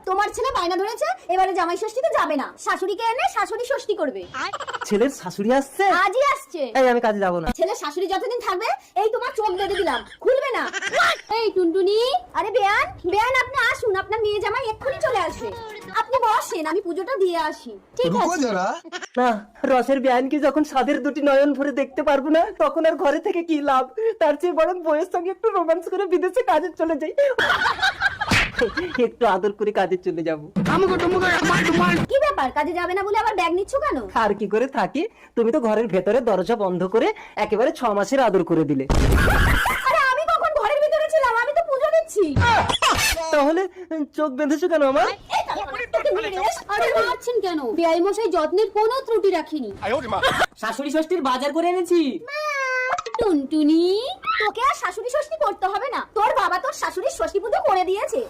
তোমার ছেলে বায়না ধরেছে এবারে জামাই ষষ্ঠীতে যাবে না, শাশুড়িকে এনে শাশুড়ি ষষ্ঠী করবে। ছেলের শাশুড়ি আসছে? আজই আসছে। এই আমি কাজে যাবো না। ছেলের শাশুড়ি যতদিন থাকবে এই তোমার চোখ বেঁধে দিলাম, খুলবে না। এই টুনটুনি, আরে বেয়ান বেয়ান, আপনি আসুন, আপনার মেয়ে জামাই এক্ষুনি চলে আসবে। আপনি বসেন, আমি পুজোটা দিয়ে আসি। ঠিক আছে। না, রসের বিয়ানকে যখন স্বাদের দুটি নয়ন ভরে দেখতে পারবো না, তখন আর ঘরে থেকে কি লাভ? তার চেয়ে বরং বউয়ের সঙ্গে একটু রোম্যান্স করে বিদেশে কাজে চলে যাই, একটু আদর করে কাজে চলে যাব। কি ব্যাপার, কাজে যাবে না বলে আবার ব্যাগ নিচ্ছ কেন? আর কি করে থাকি, তুমি তো ঘরের ভেতরে দরজা বন্ধ করে একেবারে 6 মাসের আদর করে দিলে। আরে আমি কখন ঘরের ভিতরে ছিলাম, আমি তো পুজো দিচ্ছি। তাহলে চোখ বেঁধেছো কেন আমার? আরে মারছেন কেন? বিআই মশাই যত্নের কোনো ত্রুটি রাখিনি। শাশুড়ি ষষ্ঠীর বাজার করে এনেছি। টুনটুনি, তোকে আর শাশুড়ি ষষ্ঠী করতে হবে না, তোর বাবা তোর শাশুড়ির ষষ্ঠী পুজো করে দিয়েছে।